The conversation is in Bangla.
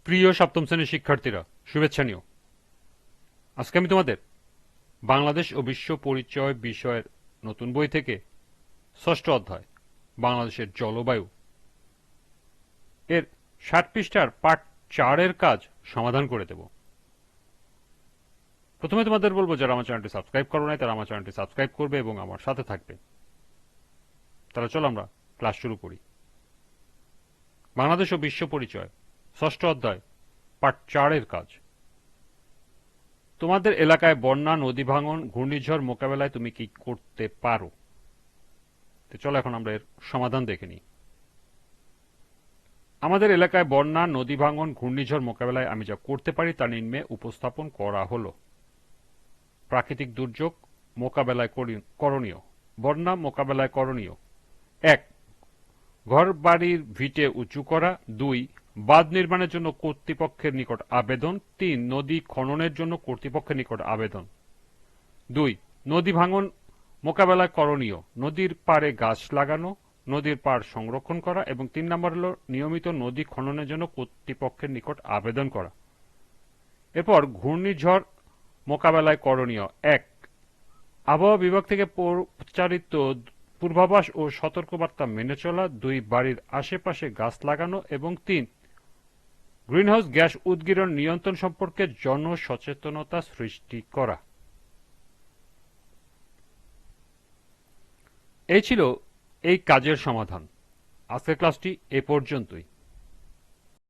প্রিয় সপ্তম শ্রেণীর শিক্ষার্থীরা, শুভেচ্ছা নিও। আজকে আমি তোমাদের বাংলাদেশ ও বিশ্ব পরিচয় বিষয়ের নতুন বই থেকে ষষ্ঠ অধ্যায় বাংলাদেশের জলবায়ু এর ৬০ পৃষ্ঠার পার্ট ৪-এর কাজ সমাধান করে দেব। প্রথমে তোমাদের বলবো, যারা আমার চ্যানেলটি সাবস্ক্রাইব করো নাই তারা আমার চ্যানেলটি সাবস্ক্রাইব করবে এবং আমার সাথে থাকবে। তাহলে চলো আমরা ক্লাস শুরু করি। বাংলাদেশ ও বিশ্ব পরিচয় ষষ্ঠ অধ্যায় পার্ট ৪-এর কাজ। তোমাদের এলাকায় বন্যা, নদী ভাঙন, ঘূর্ণিঝড় মোকাবেলায় তুমি কি করতে পারো? তো চলো এখন আমরা এর সমাধান দেখে নিই। আমাদের এলাকায় বন্যা, নদী ভাঙন, ঘূর্ণিঝড় মোকাবেলায় আমি যা করতে পারি তা নিম্নে উপস্থাপন করা হলো। প্রাকৃতিক দুর্যোগ মোকাবেলায় করণীয়। বন্যা মোকাবেলায় করণীয়: ১. ঘর বাড়ির ভিটে উঁচু করা। ২. বাঁধ নির্মাণের জন্য কর্তৃপক্ষের নিকট আবেদন। ৩. নদী খননের জন্য কর্তৃপক্ষের নিকট আবেদন। ২. নদী ভাঙন মোকাবেলায় করণীয়: নদীর পাড়ে গাছ লাগানো, নদীর পাড় সংরক্ষণ করা এবং ৩ নম্বর হল নিয়মিত নদী খননের জন্য কর্তৃপক্ষের নিকট আবেদন করা। এরপর ঘূর্ণিঝড় মোকাবেলায় করণীয়: ১. আবহাওয়া বিভাগ থেকে প্রচারিত পূর্বাভাস ও সতর্কবার্তা মেনে চলা। ২. বাড়ির আশেপাশে গাছ লাগানো এবং ৩. গ্রিনহাউস গ্যাস উদ্গীরণ নিয়ন্ত্রণ সম্পর্কে জনসচেতনতা সৃষ্টি করা। এই ছিল এই কাজের সমাধান। আজকের ক্লাসটি এ পর্যন্তই।